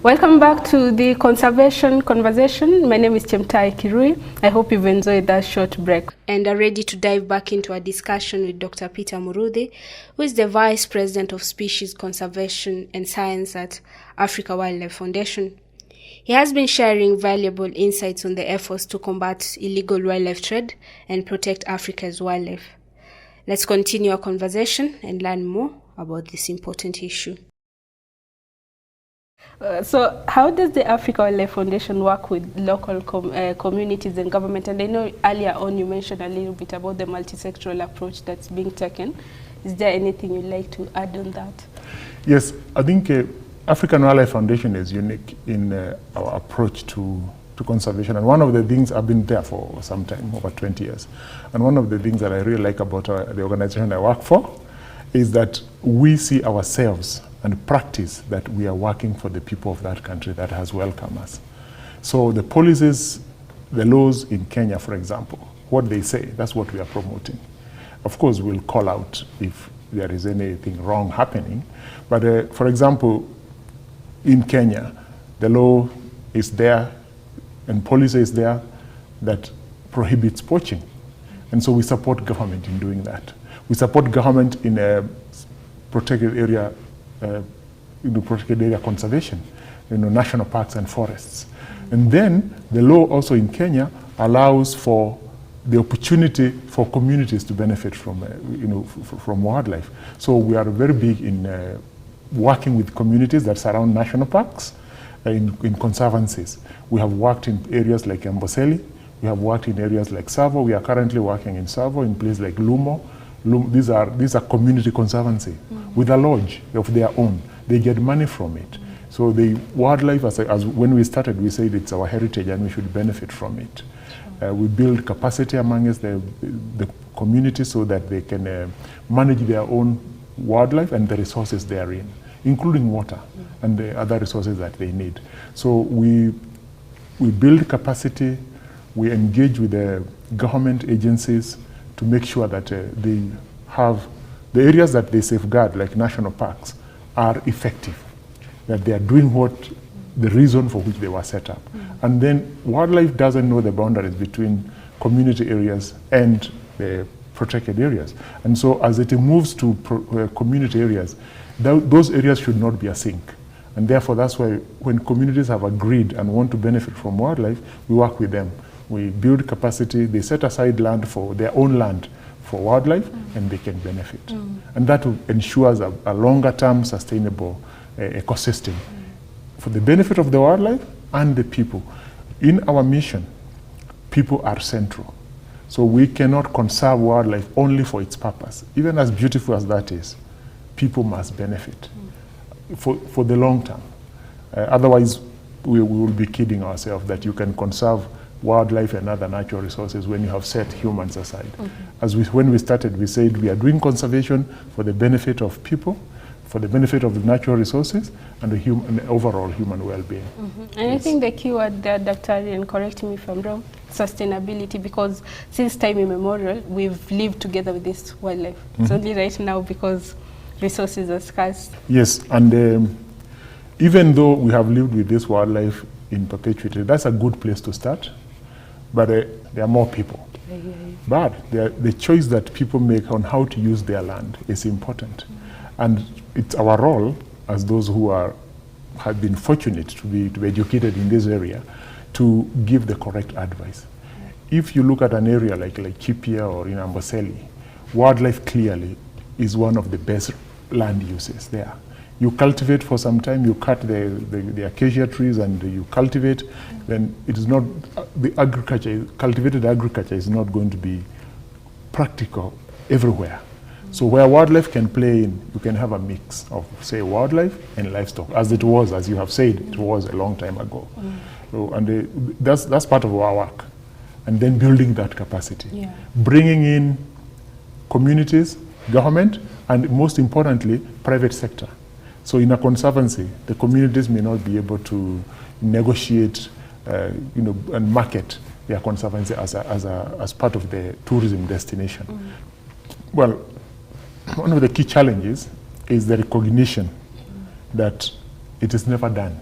Welcome back to the conservation conversation. My name is Chemtai Kirui. I hope you've enjoyed that short break and are ready to dive back into a discussion with Dr. Peter Muruthi, who is the Vice President of Species Conservation and Science at Africa Wildlife Foundation. He has been sharing valuable insights on the efforts to combat illegal wildlife trade and protect Africa's wildlife. Let's continue our conversation and learn more about this important issue. So how does the Africa Wildlife Foundation work with local communities and government? And I know earlier on you mentioned a little bit about the multi-sectoral approach that's being taken. Is there anything you'd like to add on that? Yes, I think African Wildlife Foundation is unique in our approach to conservation. And one of the things, I've been there for some time, over 20 years. And one of the things that I really like about the organization I work for is that we see ourselves and practice that we are working for the people of that country that has welcomed us. So the policies, the laws in Kenya, for example, what they say, that's what we are promoting. Of course, we'll call out if there is anything wrong happening. But for example, in Kenya, the law is there and policy is there that prohibits poaching. And so we support government in doing that. We support government in a protected area protected area conservation, national parks and forests. And then the law also in Kenya allows for the opportunity for communities to benefit from, from wildlife. So we are very big in working with communities that surround national parks, in conservancies. We have worked in areas like Amboseli. We have worked in areas like Savo. We are currently working in Savo, in places like Lumo. These are community conservancy with a lodge of their own. They get money from it. So the wildlife, as when we started, we said it's our heritage and we should benefit from it. We build capacity amongst the community so that they can manage their own wildlife and the resources therein, including water and the other resources that they need. So we build capacity, we engage with the government agencies to make sure that they have the areas that they safeguard, like national parks, are effective, that they are doing the reason for which they were set up. And then wildlife doesn't know the boundaries between community areas and the protected areas. And so as it moves to community areas, those areas should not be a sink. And therefore that's why when communities have agreed and want to benefit from wildlife, we work with them. We build capacity, they set aside land for their own land for wildlife, and they can benefit. And that ensures a longer term sustainable ecosystem for the benefit of the wildlife and the people. In our mission, people are central. So we cannot conserve wildlife only for its purpose. Even as beautiful as that is, people must benefit for the long term. Otherwise, we will be kidding ourselves that you can conserve wildlife and other natural resources when you have set humans aside. When we started, we said we are doing conservation for the benefit of people, for the benefit of the natural resources, and the overall human well-being. And I think the key word there, Dr. and correct me if I'm wrong, sustainability, because since time immemorial, we've lived together with this wildlife. It's only right now because resources are scarce. Yes, and even though we have lived with this wildlife in perpetuity, that's a good place to start. But there are more people. But the choice that people make on how to use their land is important. And it's our role as those who have been fortunate to be educated in this area to give the correct advice. If you look at an area like Chipia or in Amboseli, wildlife clearly is one of the best land uses there. You cultivate for some time, you cut the acacia trees and you cultivate, then it is not, cultivated agriculture is not going to be practical everywhere. So where wildlife can play in, you can have a mix of, say, wildlife and livestock, as it was, as you have said, it was a long time ago. So, and that's part of our work. And then building that capacity. Bringing in communities, government, and most importantly, private sector. So in a conservancy, the communities may not be able to negotiate, and market their conservancy as part of the tourism destination. Well, one of the key challenges is the recognition that it is never done.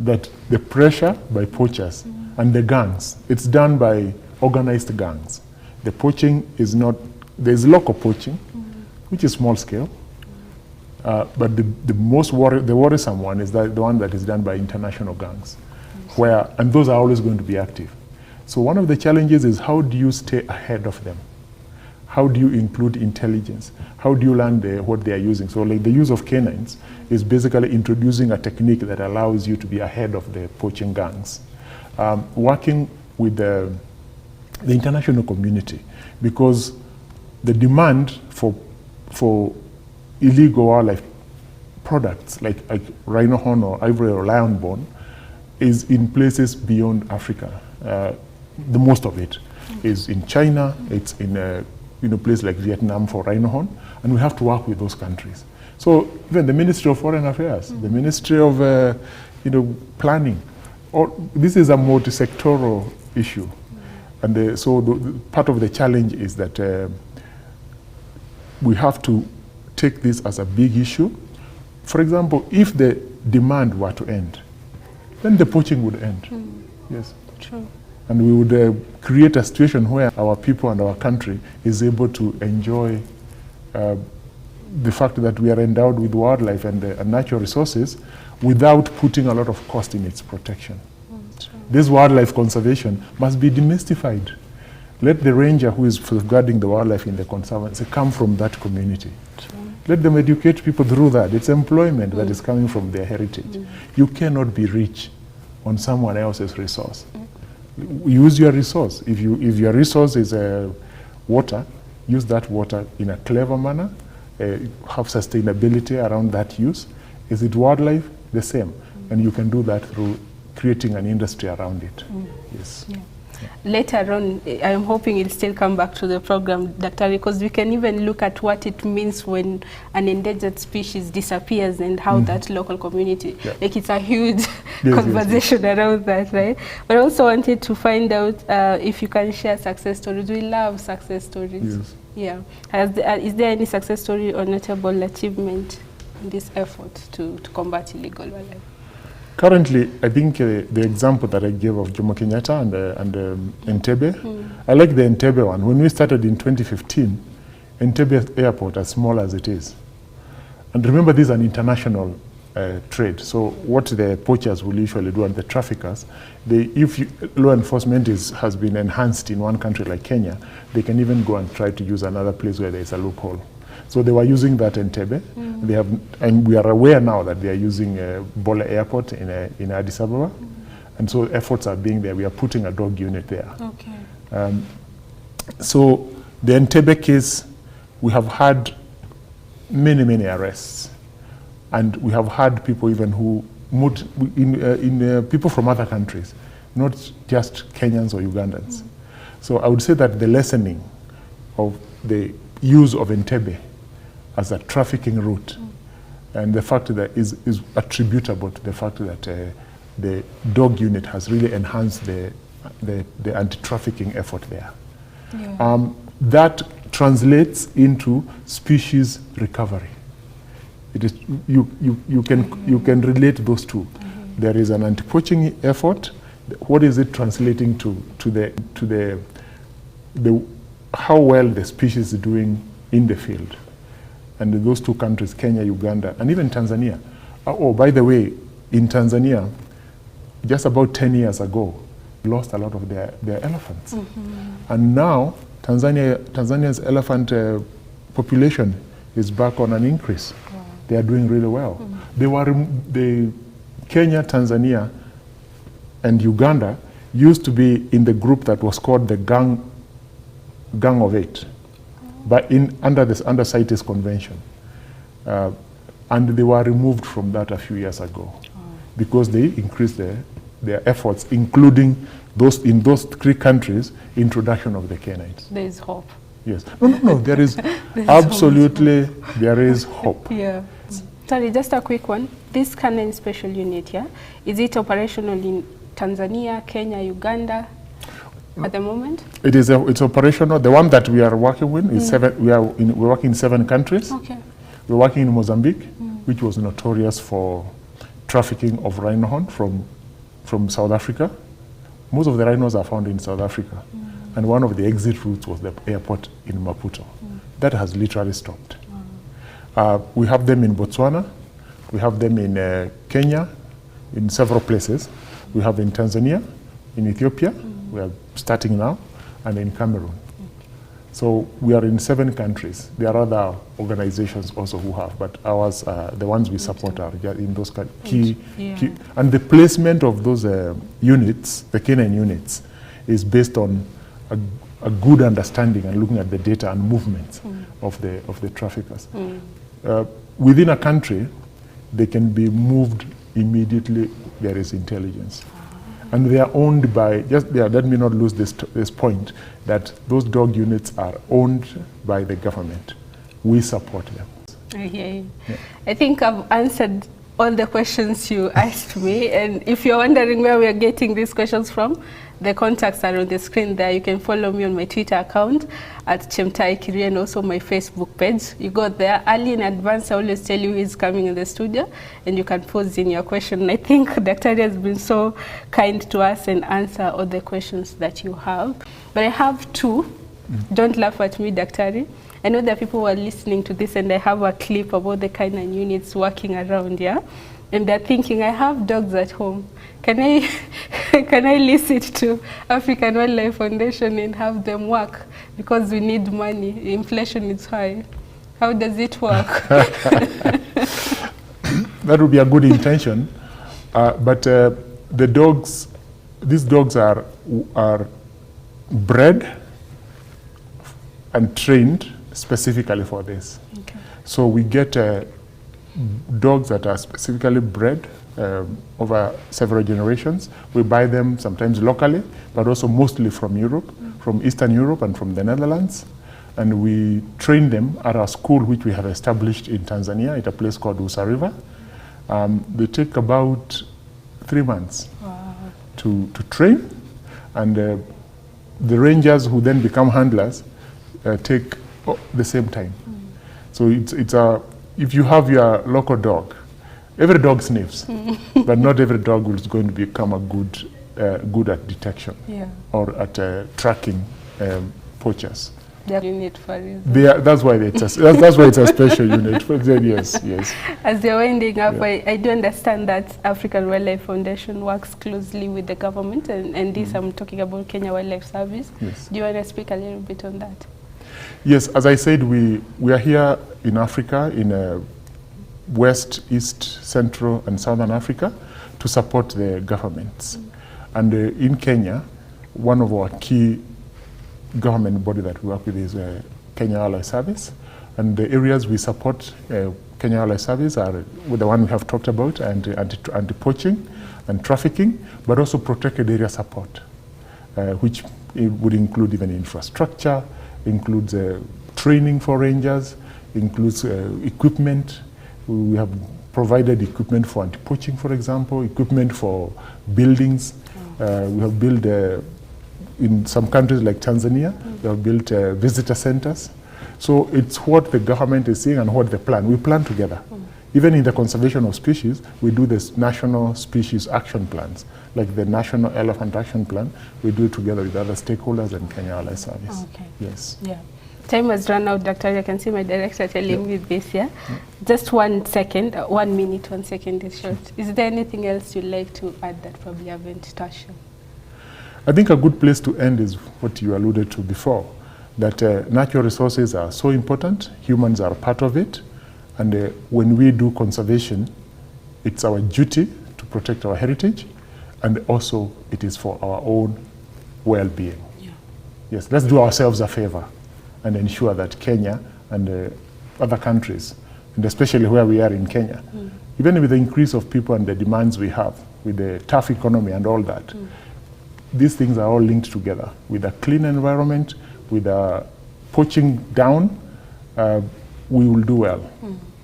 that the pressure by poachers and the gangs, it's done by organized gangs. The poaching is not, there's local poaching, which is small scale, but the worrisome one is the one that is done by international gangs, and those are always going to be active. So one of the challenges is, how do you stay ahead of them? How do you include intelligence? How do you learn what they are using? So like the use of canines is basically introducing a technique that allows you to be ahead of the poaching gangs. Working with the international community, because the demand for illegal wildlife products like rhino horn or ivory or lion bone is in places beyond Africa. The most of it is in China, it's in a place like Vietnam for rhino horn, and we have to work with those countries. So even the Ministry of Foreign Affairs, the Ministry of Planning, this is a multi-sectoral issue. And so part of the challenge is that we have to take this as a big issue. For example, if the demand were to end, then the poaching would end. Yes. True. And we would create a situation where our people and our country is able to enjoy the fact that we are endowed with wildlife and natural resources without putting a lot of cost in its protection. This wildlife conservation must be demystified. Let the ranger who is safeguarding the wildlife in the conservancy come from that community. Let them educate people through that. It's employment that is coming from their heritage. You cannot be rich on someone else's resource. Use your resource. If your resource is water, use that water in a clever manner, have sustainability around that use. Is it wildlife? The same. And you can do that through creating an industry around it. Yes. Yeah. Later on, I'm hoping it'll still come back to the program, Dr. because we can even look at what it means when an endangered species disappears and how that local community, like it's a huge conversation around that, right? But I also wanted to find out if you can share success stories. We love success stories. Yes. Yeah. Is there any success story or notable achievement in this effort to combat illegal wildlife? Currently, I think the example that I gave of Jomo Kenyatta and Entebbe, I like the Entebbe one. When we started in 2015, Entebbe airport, as small as it is, and remember this is an international trade, so what the poachers will usually do and the traffickers, if law enforcement has been enhanced in one country like Kenya, they can even go and try to use another place where there is a loophole. So they were using that in Entebbe. And we are aware now that they are using Bole Airport in Addis Ababa. And so efforts are being there. We are putting a dog unit there. Okay. So the Entebbe case, we have had many, many arrests. And we have had people even who moved people from other countries, not just Kenyans or Ugandans. So I would say that the lessening of the use of Entebbe as a trafficking route, and the fact that is attributable to the fact that the dog unit has really enhanced the anti-trafficking effort there. Yeah. That translates into species recovery. It is you can relate those two. There is an anti-poaching effort. What is it translating to the how well the species is doing in the field? And those two countries, Kenya, Uganda, and even Tanzania. Oh, by the way, in Tanzania, just about 10 years ago, lost a lot of their elephants. And now, Tanzania's elephant population is back on an increase. Wow. They are doing really well. The Kenya, Tanzania, and Uganda used to be in the group that was called the Gang of Eight, but under CITES Convention, and they were removed from that a few years ago because they increased their efforts, including in those 3 countries, introduction of the canines. There is hope. Yes. No. There is absolutely there is hope. Yeah. Sorry, just a quick one. This canine special unit here, is it operational in Tanzania, Kenya, Uganda? At the moment? It's operational. The one that we are working with is we're working in 7 countries. Okay. We're working in Mozambique, which was notorious for trafficking of rhino horn from South Africa. Most of the rhinos are found in South Africa. And one of the exit routes was the airport in Maputo. That has literally stopped. We have them in Botswana. We have them in Kenya, in several places. We have in Tanzania, in Ethiopia. We are starting now, and in Cameroon. So we are in 7 countries. There are other organizations also who have, but ours, the ones we support are in those key. And the placement of those units, the canine units, is based on a good understanding and looking at the data and movements of the traffickers. Within a country, they can be moved immediately. There is intelligence. And they are owned by, let me not lose this point, that those dog units are owned by the government. We support them. Okay. Yeah. I think I've answered all the questions you asked me, and if you're wondering where we're getting these questions from, the contacts are on the screen there. You can follow me on my Twitter account at Chemtai Kirui, and also my Facebook page. You go there early in advance. I always tell you who is coming in the studio, and you can post in your question. And I think Dr. has been so kind to us and answer all the questions that you have. But I have 2. Don't laugh at me, Dr. I know that people who are listening to this, and I have a clip about the canine units working around, and they're thinking, I have dogs at home. Can I list it to African Wildlife Foundation and have them work? Because we need money. Inflation is high. How does it work? That would be a good intention. But these dogs are bred and trained specifically for this. Okay. So we get dogs that are specifically bred over several generations. We buy them sometimes locally, but also mostly from Europe, from Eastern Europe and from the Netherlands. And we train them at our school, which we have established in Tanzania at a place called Usa River. They take about 3 months to train. And the rangers who then become handlers take the same time. So if you have your local dog, every dog sniffs, but not every dog is going to become a good at detection or at tracking poachers. They're unit for a reason. That's why it's a special unit. Yes. As you're winding up, I do understand that African Wildlife Foundation works closely with the government, and this I'm talking about Kenya Wildlife Service. Yes. Do you want to speak a little bit on that? Yes, as I said, we are here in Africa, in West, East, Central, and Southern Africa to support the governments. And in Kenya, one of our key government body that we work with is Kenya Wildlife Service. And the areas we support Kenya Wildlife Service are with the one we have talked about, anti-poaching and trafficking, but also protected area support, which would include even infrastructure, includes training for rangers, includes equipment. We have provided equipment for anti-poaching, for example, equipment for buildings. We have built, in some countries like Tanzania, we have built visitor centers. So it's what the government is seeing and what they plan. We plan together. Even in the conservation of species, we do this national species action plans, like the National Elephant Action Plan. We do it together with other stakeholders and Kenya Wildlife Service. Okay. Yes. Yeah. Time has run out, Dr. I can see my director telling me this, Just 1 second, 1 minute, 1 second is short. Is there anything else you'd like to add that probably haven't touched on? I think a good place to end is what you alluded to before, that natural resources are so important, humans are part of it, and when we do conservation, it's our duty to protect our heritage, and also it is for our own well-being. Yes, let's do ourselves a favor and ensure that Kenya and other countries, and especially where we are in Kenya, even with the increase of people and the demands we have, with the tough economy and all that, these things are all linked together. With a clean environment, with a poaching down, we will do well.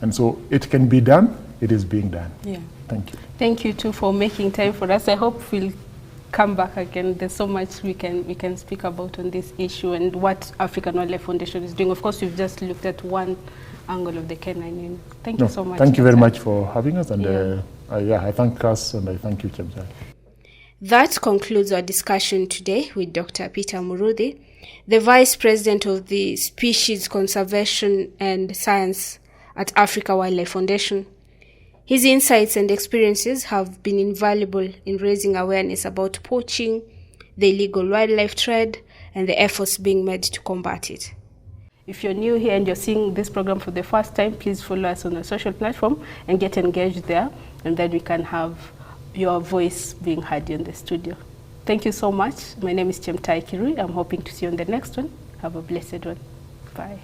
And so it can be done, it is being done. Yeah. Thank you. Thank you too for making time for us. I hope we'll come back again. There's so much we can speak about on this issue and what African Wildlife Foundation is doing. Of course, we've just looked at one angle of the canine. Thank you so much. Thank you very much for having us, and I thank us and I thank you, Chemtai. That concludes our discussion today with Dr. Peter Muruthi, the Vice President of the Species Conservation and Science at Africa Wildlife Foundation. His insights and experiences have been invaluable in raising awareness about poaching, the illegal wildlife trade, and the efforts being made to combat it. If you're new here and you're seeing this program for the first time, please follow us on our social platform and get engaged there, and then we can have your voice being heard in the studio. Thank you so much. My name is Chemtai Kirui. I'm hoping to see you on the next one. Have a blessed one. Bye.